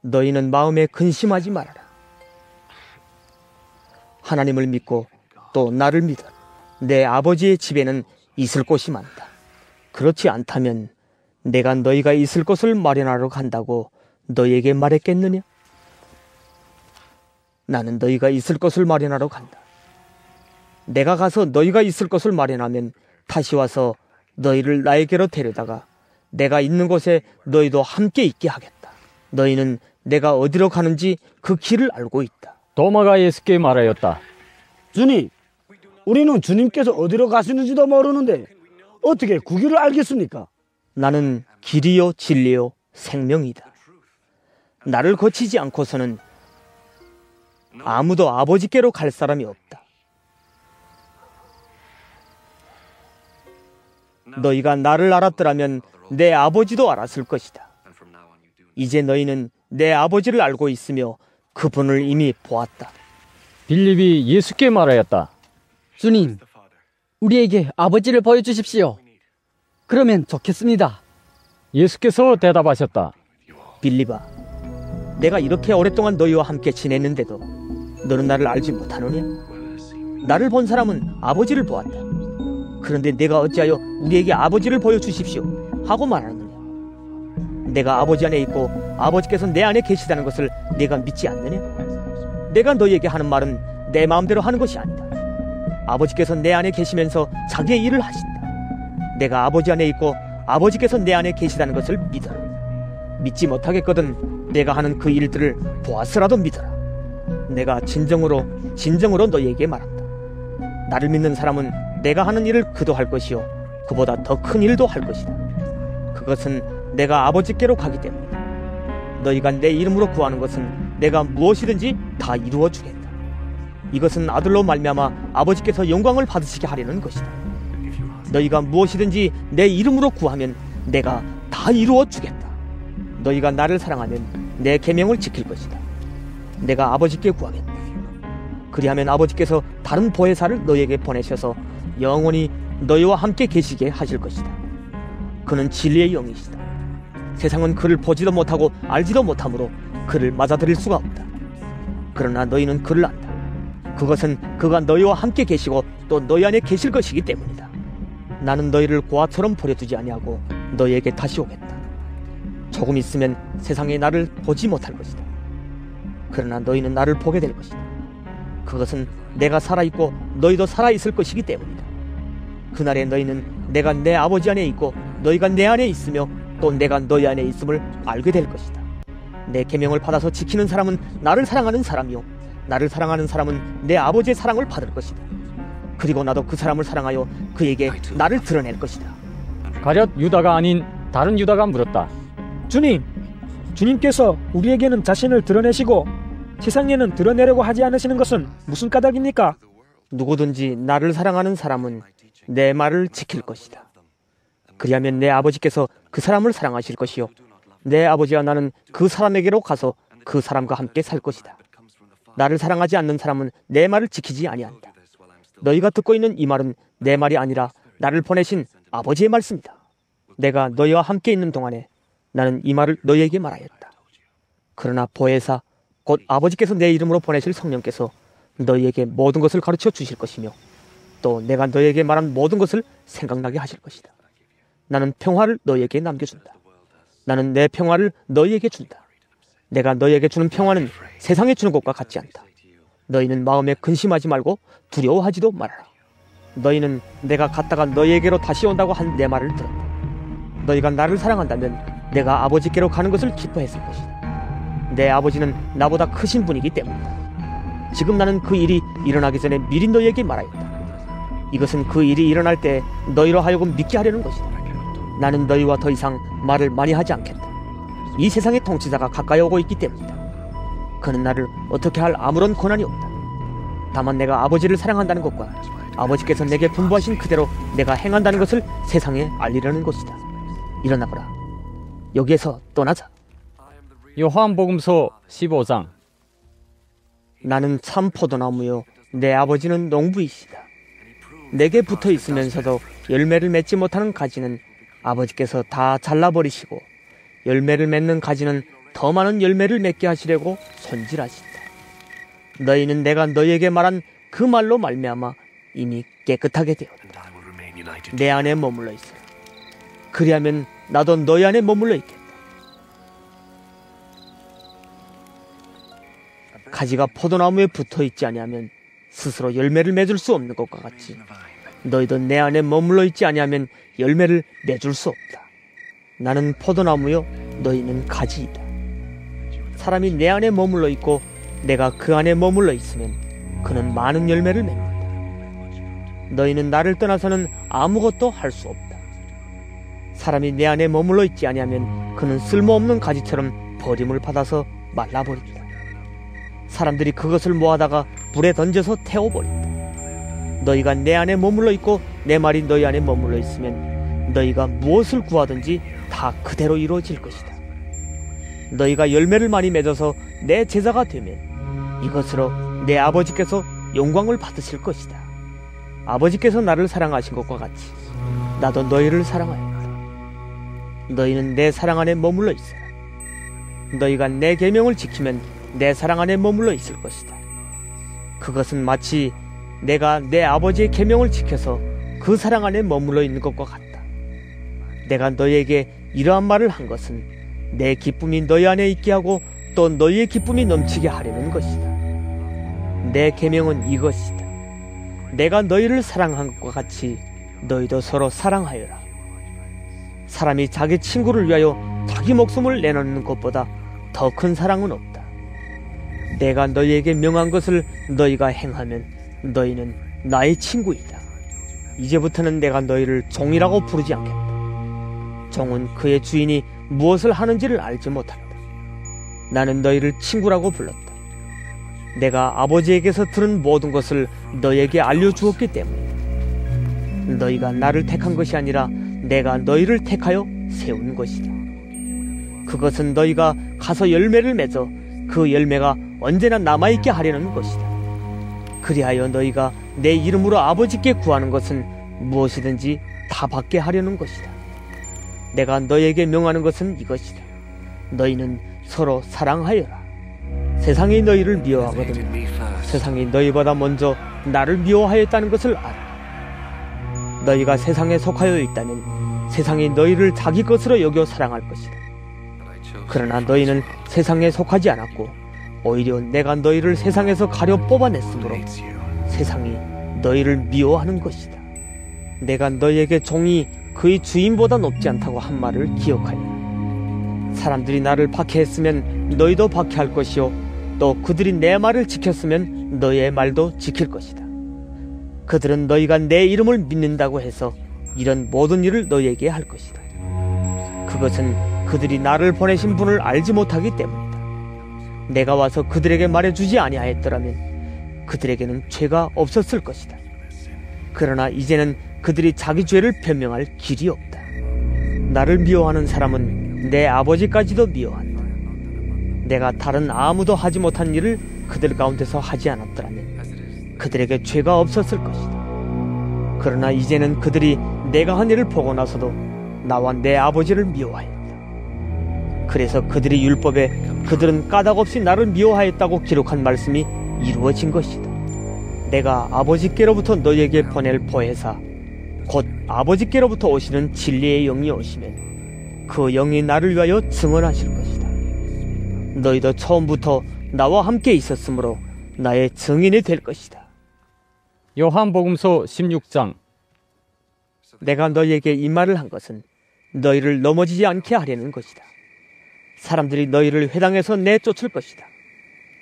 너희는 마음에 근심하지 말아라. 하나님을 믿고 또 나를 믿어. 내 아버지의 집에는 있을 곳이 많다. 그렇지 않다면 내가 너희가 있을 곳을 마련하러 간다고 너희에게 말했겠느냐? 나는 너희가 있을 곳을 마련하러 간다. 내가 가서 너희가 있을 곳을 마련하면 다시 와서 너희를 나에게로 데려다가 내가 있는 곳에 너희도 함께 있게 하겠다. 너희는 내가 어디로 가는지 그 길을 알고 있다. 도마가 예수께 말하였다. 주님, 우리는 주님께서 어디로 가시는지도 모르는데 어떻게 그 길을 알겠습니까? 나는 길이요 진리요 생명이다. 나를 거치지 않고서는 아무도 아버지께로 갈 사람이 없다. 너희가 나를 알았더라면 내 아버지도 알았을 것이다. 이제 너희는 내 아버지를 알고 있으며 그분을 이미 보았다. 빌립이 예수께 말하였다. 주님, 우리에게 아버지를 보여주십시오. 그러면 좋겠습니다. 예수께서 대답하셨다. 빌립아, 내가 이렇게 오랫동안 너희와 함께 지냈는데도 너는 나를 알지 못하느냐? 나를 본 사람은 아버지를 보았다. 그런데 내가 어찌하여 우리에게 아버지를 보여주십시오 하고 말하느냐? 내가 아버지 안에 있고 아버지께서 내 안에 계시다는 것을 내가 믿지 않느냐? 내가 너희에게 하는 말은 내 마음대로 하는 것이 아니다. 아버지께서 내 안에 계시면서 자기의 일을 하신다. 내가 아버지 안에 있고 아버지께서 내 안에 계시다는 것을 믿어라. 믿지 못하겠거든 내가 하는 그 일들을 보았으라도 믿어라. 내가 진정으로 너희에게 말한다. 나를 믿는 사람은 내가 하는 일을 그도 할 것이요 그보다 더 큰 일도 할 것이다. 그것은 내가 아버지께로 가기 때문이다. 너희가 내 이름으로 구하는 것은 내가 무엇이든지 다 이루어 주겠다. 이것은 아들로 말미암아 아버지께서 영광을 받으시게 하려는 것이다. 너희가 무엇이든지 내 이름으로 구하면 내가 다 이루어 주겠다. 너희가 나를 사랑하면 내 계명을 지킬 것이다. 내가 아버지께 구하겠다. 그리하면 아버지께서 다른 보혜사를 너희에게 보내셔서 영원히 너희와 함께 계시게 하실 것이다. 그는 진리의 영이시다. 세상은 그를 보지도 못하고 알지도 못하므로 그를 맞아들일 수가 없다. 그러나 너희는 그를 안다. 그것은 그가 너희와 함께 계시고 또 너희 안에 계실 것이기 때문이다. 나는 너희를 고아처럼 버려두지 아니하고 너희에게 다시 오겠다. 조금 있으면 세상에 나를 보지 못할 것이다. 그러나 너희는 나를 보게 될 것이다. 그것은 내가 살아있고 너희도 살아있을 것이기 때문이다. 그날에 너희는 내가 내 아버지 안에 있고 너희가 내 안에 있으며 또 내가 너희 안에 있음을 알게 될 것이다. 내 계명을 받아서 지키는 사람은 나를 사랑하는 사람이요 나를 사랑하는 사람은 내 아버지의 사랑을 받을 것이다. 그리고 나도 그 사람을 사랑하여 그에게 나를 드러낼 것이다. 가룟 유다가 아닌 다른 유다가 물었다. 주님, 주님께서 우리에게는 자신을 드러내시고 세상에는 드러내려고 하지 않으시는 것은 무슨 까닭입니까? 누구든지 나를 사랑하는 사람은 내 말을 지킬 것이다. 그리하면 내 아버지께서 그 사람을 사랑하실 것이요 내 아버지와 나는 그 사람에게로 가서 그 사람과 함께 살 것이다. 나를 사랑하지 않는 사람은 내 말을 지키지 아니한다. 너희가 듣고 있는 이 말은 내 말이 아니라 나를 보내신 아버지의 말씀이다. 내가 너희와 함께 있는 동안에 나는 이 말을 너희에게 말하였다. 그러나 보혜사 곧 아버지께서 내 이름으로 보내실 성령께서 너희에게 모든 것을 가르쳐 주실 것이며 또 내가 너희에게 말한 모든 것을 생각나게 하실 것이다. 나는 평화를 너희에게 남겨준다. 나는 내 평화를 너희에게 준다. 내가 너희에게 주는 평화는 세상에 주는 것과 같지 않다. 너희는 마음에 근심하지 말고 두려워하지도 말아라. 너희는 내가 갔다가 너희에게로 다시 온다고 한 내 말을 들었다. 너희가 나를 사랑한다면 내가 아버지께로 가는 것을 기뻐했을 것이다. 내 아버지는 나보다 크신 분이기 때문이다. 지금 나는 그 일이 일어나기 전에 미리 너희에게 말하였다. 이것은 그 일이 일어날 때 너희로 하여금 믿게 하려는 것이다. 나는 너희와 더 이상 말을 많이 하지 않겠다. 이 세상의 통치자가 가까이 오고 있기 때문이다. 그는 나를 어떻게 할 아무런 권한이 없다. 다만 내가 아버지를 사랑한다는 것과 아버지께서 내게 분부하신 그대로 내가 행한다는 것을 세상에 알리려는 것이다. 일어나거라. 여기에서 떠나자. 요한복음서 15장. 나는 참 포도나무요 내 아버지는 농부이시다. 내게 붙어 있으면서도 열매를 맺지 못하는 가지는 아버지께서 다 잘라버리시고 열매를 맺는 가지는 더 많은 열매를 맺게 하시려고 손질하신다. 너희는 내가 너희에게 말한 그 말로 말미암아 이미 깨끗하게 되었다. 내 안에 머물러 있으라. 그리하면 나도 너희 안에 머물러 있겠다. 가지가 포도나무에 붙어 있지 아니하면 스스로 열매를 맺을 수 없는 것과 같이 너희도 내 안에 머물러 있지 아니하면 열매를 맺을 수 없다. 나는 포도나무요 너희는 가지이다. 사람이 내 안에 머물러 있고 내가 그 안에 머물러 있으면 그는 많은 열매를 맺는다. 너희는 나를 떠나서는 아무것도 할 수 없다. 사람이 내 안에 머물러 있지 아니하면 그는 쓸모없는 가지처럼 버림을 받아서 말라버린다. 사람들이 그것을 모아다가 불에 던져서 태워버린다. 너희가 내 안에 머물러 있고 내 말이 너희 안에 머물러 있으면 너희가 무엇을 구하든지 다 그대로 이루어질 것이다. 너희가 열매를 많이 맺어서 내 제자가 되면 이것으로 내 아버지께서 영광을 받으실 것이다. 아버지께서 나를 사랑하신 것과 같이 나도 너희를 사랑하였다. 너희는 내 사랑 안에 머물러 있어라. 너희가 내 계명을 지키면 내 사랑 안에 머물러 있을 것이다. 그것은 마치 내가 내 아버지의 계명을 지켜서 그 사랑 안에 머물러 있는 것과 같다. 내가 너희에게 이러한 말을 한 것은 내 기쁨이 너희 안에 있게 하고 또 너희의 기쁨이 넘치게 하려는 것이다. 내 계명은 이것이다. 내가 너희를 사랑한 것과 같이 너희도 서로 사랑하여라. 사람이 자기 친구를 위하여 자기 목숨을 내놓는 것보다 더 큰 사랑은 없다. 내가 너희에게 명한 것을 너희가 행하면 너희는 나의 친구이다. 이제부터는 내가 너희를 종이라고 부르지 않겠다. 종은 그의 주인이 무엇을 하는지를 알지 못한다. 나는 너희를 친구라고 불렀다. 내가 아버지에게서 들은 모든 것을 너희에게 알려주었기 때문이다. 너희가 나를 택한 것이 아니라 내가 너희를 택하여 세운 것이다. 그것은 너희가 가서 열매를 맺어 그 열매가 언제나 남아있게 하려는 것이다. 그리하여 너희가 내 이름으로 아버지께 구하는 것은 무엇이든지 다 받게 하려는 것이다. 내가 너희에게 명하는 것은 이것이다. 너희는 서로 사랑하여라. 세상이 너희를 미워하거든 세상이 너희보다 먼저 나를 미워하였다는 것을 알아. 너희가 세상에 속하여 있다면 세상이 너희를 자기 것으로 여겨 사랑할 것이다. 그러나 너희는 세상에 속하지 않았고 오히려 내가 너희를 세상에서 가려 뽑아냈으므로 세상이 너희를 미워하는 것이다. 내가 너희에게 종이 그의 주인보다 높지 않다고 한 말을 기억하여 사람들이 나를 박해했으면 너희도 박해할 것이요 또 그들이 내 말을 지켰으면 너희의 말도 지킬 것이다. 그들은 너희가 내 이름을 믿는다고 해서 이런 모든 일을 너희에게 할 것이다. 그것은 그들이 나를 보내신 분을 알지 못하기 때문이다. 내가 와서 그들에게 말해주지 아니하였더라면 그들에게는 죄가 없었을 것이다. 그러나 이제는 그들이 자기 죄를 변명할 길이 없다. 나를 미워하는 사람은 내 아버지까지도 미워한다. 내가 다른 아무도 하지 못한 일을 그들 가운데서 하지 않았더라면 그들에게 죄가 없었을 것이다. 그러나 이제는 그들이 내가 한 일을 보고 나서도 나와 내 아버지를 미워하였다. 그래서 그들이 율법에 그들은 까닭없이 나를 미워하였다고 기록한 말씀이 이루어진 것이다. 내가 아버지께로부터 너희에게 보낼 보혜사 곧 아버지께로부터 오시는 진리의 영이 오시면 그 영이 나를 위하여 증언하실 것이다. 너희도 처음부터 나와 함께 있었으므로 나의 증인이 될 것이다. 요한복음서 16장. 내가 너희에게 이 말을 한 것은 너희를 넘어지지 않게 하려는 것이다. 사람들이 너희를 회당에서 내쫓을 것이다.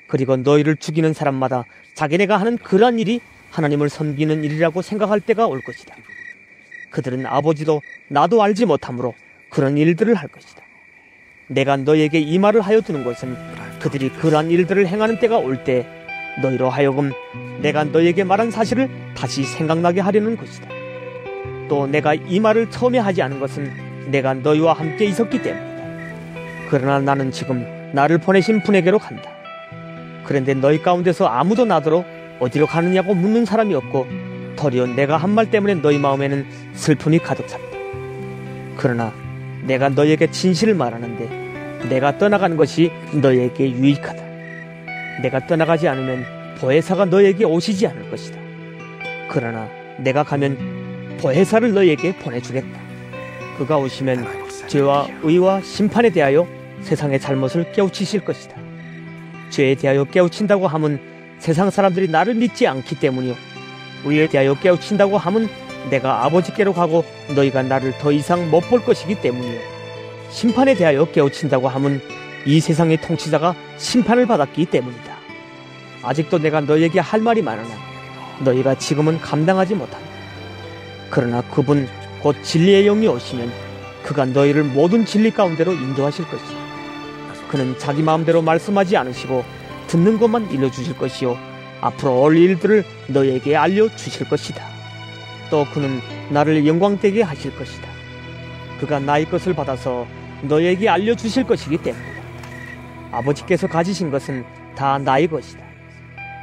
그리고 너희를 죽이는 사람마다 자기네가 하는 그러한 일이 하나님을 섬기는 일이라고 생각할 때가 올 것이다. 그들은 아버지도 나도 알지 못하므로 그런 일들을 할 것이다. 내가 너희에게 이 말을 하여 두는 것은 그들이 그러한 일들을 행하는 때가 올 때 너희로 하여금 내가 너희에게 말한 사실을 다시 생각나게 하려는 것이다. 또 내가 이 말을 처음에 하지 않은 것은 내가 너희와 함께 있었기 때문이다. 그러나 나는 지금 나를 보내신 분에게로 간다. 그런데 너희 가운데서 아무도 나더러 어디로 가느냐고 묻는 사람이 없고 도리어 내가 한 말 때문에 너희 마음에는 슬픔이 가득 찼다. 그러나 내가 너희에게 진실을 말하는데 내가 떠나가는 것이 너에게 유익하다. 내가 떠나가지 않으면 보혜사가 너에게 오시지 않을 것이다. 그러나 내가 가면 보혜사를 너에게 보내주겠다. 그가 오시면 죄와 의와 심판에 대하여 세상의 잘못을 깨우치실 것이다. 죄에 대하여 깨우친다고 함은 세상 사람들이 나를 믿지 않기 때문이요, 의에 대하여 깨우친다고 함은 내가 아버지께로 가고 너희가 나를 더 이상 못 볼 것이기 때문이요, 심판에 대하여 깨우친다고 함은 이 세상의 통치자가 심판을 받았기 때문이다. 아직도 내가 너희에게 할 말이 많으나 너희가 지금은 감당하지 못한다. 그러나 그분 곧 진리의 영이 오시면 그가 너희를 모든 진리 가운데로 인도하실 것이다. 그는 자기 마음대로 말씀하지 않으시고 듣는 것만 일러주실 것이요, 앞으로 올 일들을 너희에게 알려주실 것이다. 또 그는 나를 영광되게 하실 것이다. 그가 나의 것을 받아서 너희에게 알려주실 것이기 때문이다. 아버지께서 가지신 것은 다 나의 것이다.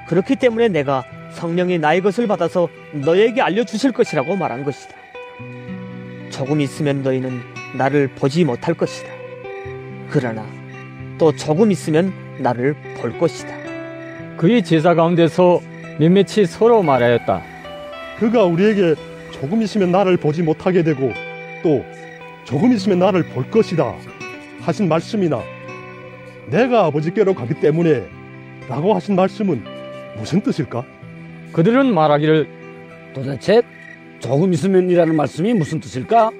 그렇기 때문에 내가 성령이 나의 것을 받아서 너희에게 알려주실 것이라고 말한 것이다. 조금 있으면 너희는 나를 보지 못할 것이다. 그러나 또 조금 있으면 나를 볼 것이다. 그의 제자 가운데서 몇몇이 서로 말하였다. 그가 우리에게 조금 있으면 나를 보지 못하게 되고 또 조금 있으면 나를 볼 것이다 하신 말씀이나 내가 아버지께로 가기 때문에 라고 하신 말씀은 무슨 뜻일까? 그들은 말하기를 도대체 조금 있으면이라는 말씀이 무슨 뜻일까?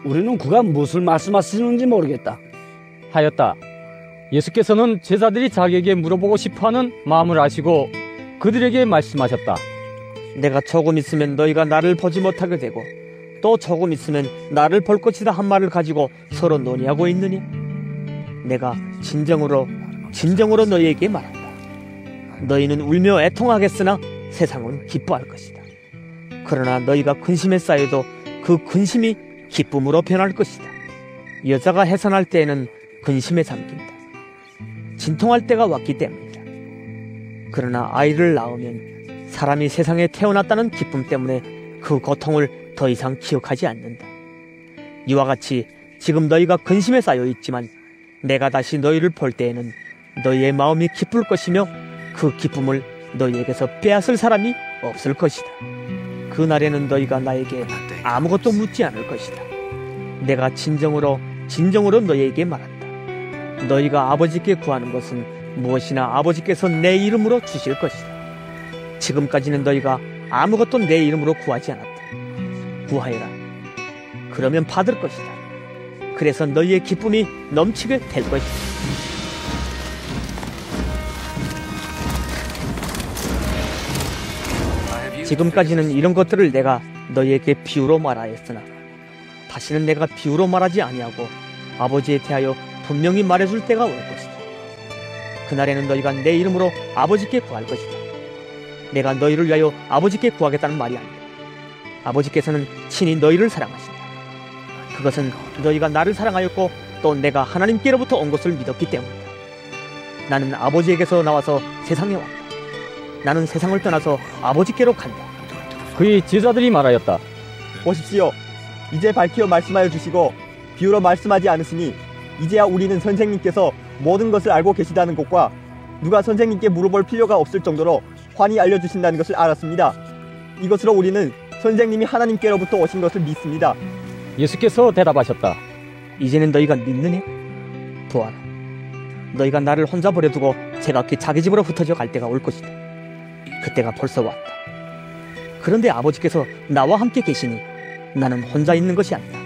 우리는 그가 무엇을 말씀하시는지 모르겠다. 하였다. 예수께서는 제자들이 자기에게 물어보고 싶어하는 마음을 아시고 그들에게 말씀하셨다. 내가 조금 있으면 너희가 나를 보지 못하게 되고 또 조금 있으면 나를 볼 것이다 한 말을 가지고 서로 논의하고 있느냐? 내가 진정으로 너희에게 말한다. 너희는 울며 애통하겠으나 세상은 기뻐할 것이다. 그러나 너희가 근심에 쌓여도 그 근심이 기쁨으로 변할 것이다. 여자가 해산할 때에는 근심에 잠긴다. 진통할 때가 왔기 때문이다. 그러나 아이를 낳으면 사람이 세상에 태어났다는 기쁨 때문에 그 고통을 더 이상 기억하지 않는다. 이와 같이 지금 너희가 근심에 쌓여 있지만 내가 다시 너희를 볼 때에는 너희의 마음이 기쁠 것이며 그 기쁨을 너희에게서 빼앗을 사람이 없을 것이다. 그날에는 너희가 나에게 아무것도 묻지 않을 것이다. 내가 진정으로 너희에게 말한다. 너희가 아버지께 구하는 것은 무엇이나 아버지께서 내 이름으로 주실 것이다. 지금까지는 너희가 아무것도 내 이름으로 구하지 않았다. 구하여라. 그러면 받을 것이다. 그래서 너희의 기쁨이 넘치게 될 것이다. 지금까지는 이런 것들을 내가 너희에게 비유로 말하였으나 다시는 내가 비유로 말하지 아니하고 아버지에 대하여 분명히 말해줄 때가 올 것이다. 그날에는 너희가 내 이름으로 아버지께 구할 것이다. 내가 너희를 위하여 아버지께 구하겠다는 말이 아니다. 아버지께서는 친히 너희를 사랑하신다. 그것은 너희가 나를 사랑하였고 또 내가 하나님께로부터 온 것을 믿었기 때문이다. 나는 아버지에게서 나와서 세상에 왔다. 나는 세상을 떠나서 아버지께로 간다. 그의 제자들이 말하였다. 보십시오. 이제 밝히어 말씀하여 주시고 비유로 말씀하지 않으시니 이제야 우리는 선생님께서 모든 것을 알고 계시다는 것과 누가 선생님께 물어볼 필요가 없을 정도로 환히 알려주신다는 것을 알았습니다. 이것으로 우리는 선생님이 하나님께로부터 오신 것을 믿습니다. 예수께서 대답하셨다. 이제는 너희가 믿느냐? 보아라. 너희가 나를 혼자 버려두고 제각기 자기 집으로 흩어져 갈 때가 올 것이다. 그때가 벌써 왔다. 그런데 아버지께서 나와 함께 계시니 나는 혼자 있는 것이 아니다.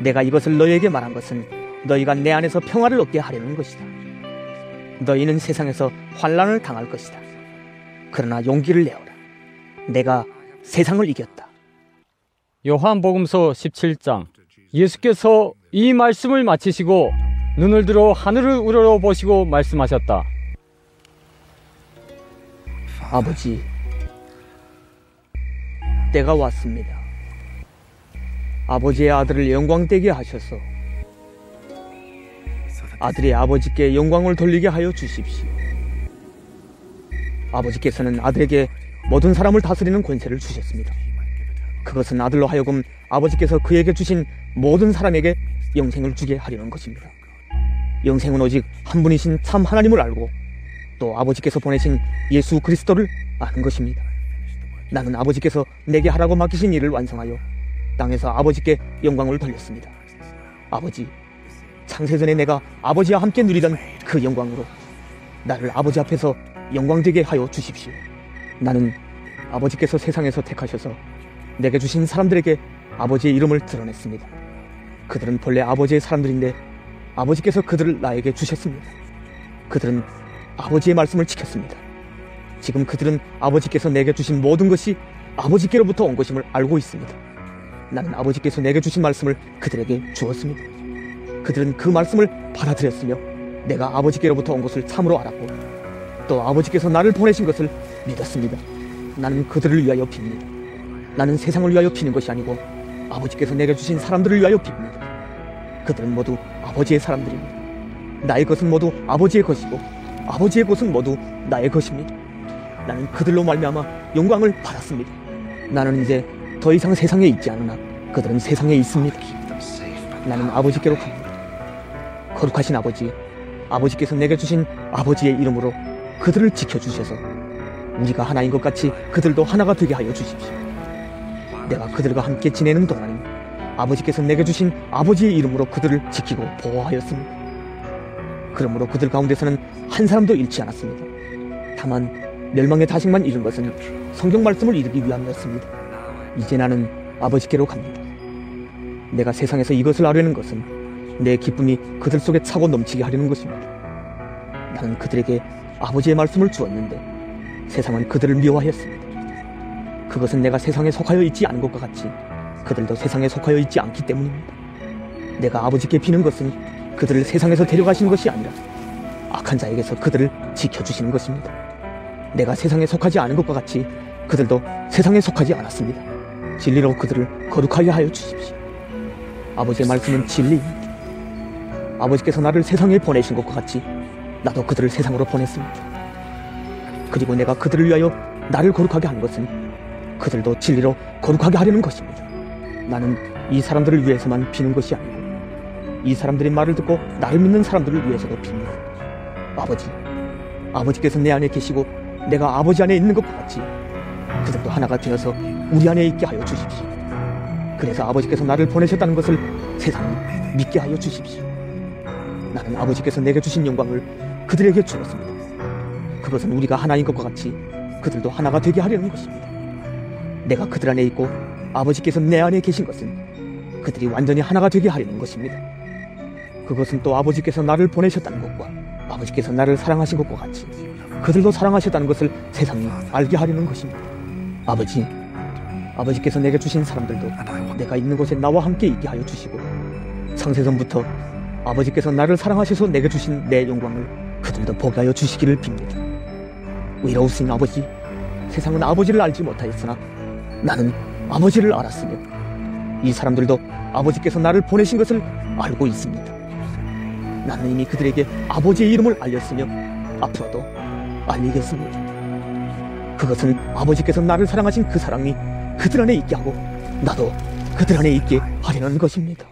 내가 이것을 너희에게 말한 것은 너희가 내 안에서 평화를 얻게 하려는 것이다. 너희는 세상에서 환난을 당할 것이다. 그러나 용기를 내어라. 내가 세상을 이겼다. 요한복음서 17장. 예수께서 이 말씀을 마치시고 눈을 들어 하늘을 우러러보시고 말씀하셨다. 아버지, 때가 왔습니다. 아버지의 아들을 영광되게 하셔서 아들이 아버지께 영광을 돌리게 하여 주십시오. 아버지께서는 아들에게 모든 사람을 다스리는 권세를 주셨습니다. 그것은 아들로 하여금 아버지께서 그에게 주신 모든 사람에게 영생을 주게 하려는 것입니다. 영생은 오직 한 분이신 참 하나님을 알고 또 아버지께서 보내신 예수 그리스도를 아는 것입니다. 나는 아버지께서 내게 하라고 맡기신 일을 완성하여 땅에서 아버지께 영광을 돌렸습니다. 아버지, 창세전에 내가 아버지와 함께 누리던 그 영광으로 나를 아버지 앞에서 영광되게 하여 주십시오. 나는 아버지께서 세상에서 택하셔서 내게 주신 사람들에게 아버지의 이름을 드러냈습니다. 그들은 본래 아버지의 사람들인데 아버지께서 그들을 나에게 주셨습니다. 그들은 아버지의 말씀을 지켰습니다. 지금 그들은 아버지께서 내게 주신 모든 것이 아버지께로부터 온 것임을 알고 있습니다. 나는 아버지께서 내게 주신 말씀을 그들에게 주었습니다. 그들은 그 말씀을 받아들였으며 내가 아버지께로부터 온 것을 참으로 알았고 또 아버지께서 나를 보내신 것을 믿었습니다. 나는 그들을 위하여 빕니다. 나는 세상을 위하여 비는 것이 아니고 아버지께서 내게 주신 사람들을 위하여 빕니다. 그들은 모두 아버지의 사람들입니다. 나의 것은 모두 아버지의 것이고 아버지의 것은 모두 나의 것입니다. 나는 그들로 말미암아 영광을 받았습니다. 나는 이제 더 이상 세상에 있지 않으나 그들은 세상에 있습니다. 나는 아버지께로 갑니다. 거룩하신 아버지, 아버지께서 내게 주신 아버지의 이름으로 그들을 지켜주셔서 우리가 하나인 것 같이 그들도 하나가 되게 하여 주십시오. 내가 그들과 함께 지내는 동안은 아버지께서 내게 주신 아버지의 이름으로 그들을 지키고 보호하였습니다. 그러므로 그들 가운데서는 한 사람도 잃지 않았습니다. 다만 멸망의 다식만 잃은 것은 성경 말씀을 이루기 위함이었습니다. 이제 나는 아버지께로 갑니다. 내가 세상에서 이것을 하려는 것은 내 기쁨이 그들 속에 차고 넘치게 하려는 것입니다. 나는 그들에게 아버지의 말씀을 주었는데 세상은 그들을 미워하였습니다. 그것은 내가 세상에 속하여 있지 않은 것과 같이 그들도 세상에 속하여 있지 않기 때문입니다. 내가 아버지께 비는 것은 그들을 세상에서 데려가시는 것이 아니라 악한 자에게서 그들을 지켜주시는 것입니다. 내가 세상에 속하지 않은 것과 같이 그들도 세상에 속하지 않았습니다. 진리로 그들을 거룩하게 하여 주십시오. 아버지의 말씀은 진리입니다. 아버지께서 나를 세상에 보내신 것과 같이 나도 그들을 세상으로 보냈습니다. 그리고 내가 그들을 위하여 나를 거룩하게 한 것은 그들도 진리로 거룩하게 하려는 것입니다. 나는 이 사람들을 위해서만 비는 것이 아니고 이 사람들의 말을 듣고 나를 믿는 사람들을 위해서도 빕니다. 아버지, 아버지께서 내 안에 계시고 내가 아버지 안에 있는 것과 같이 그들도 하나가 되어서 우리 안에 있게 하여 주십시오. 그래서 아버지께서 나를 보내셨다는 것을 세상이 믿게 하여 주십시오. 나는 아버지께서 내게 주신 영광을 그들에게 주었습니다. 그것은 우리가 하나인 것과 같이 그들도 하나가 되게 하려는 것입니다. 내가 그들 안에 있고 아버지께서 내 안에 계신 것은 그들이 완전히 하나가 되게 하려는 것입니다. 그것은 또 아버지께서 나를 보내셨다는 것과 아버지께서 나를 사랑하신 것과 같이 그들도 사랑하셨다는 것을 세상이 알게 하려는 것입니다. 아버지, 아버지께서 내게 주신 사람들도 내가 있는 곳에 나와 함께 있게 하여 주시고 창세전부터 아버지께서 나를 사랑하셔서 내게 주신 내 영광을 그들도 보게 하여 주시기를 빕니다. 의로우신 아버지, 세상은 아버지를 알지 못하였으나 나는 아버지를 알았으며 이 사람들도 아버지께서 나를 보내신 것을 알고 있습니다. 나는 이미 그들에게 아버지의 이름을 알렸으며 앞으로도 알리겠습니다. 그것은 아버지께서 나를 사랑하신 그 사랑이 그들 안에 있게 하고 나도 그들 안에 있게 하려는 것입니다.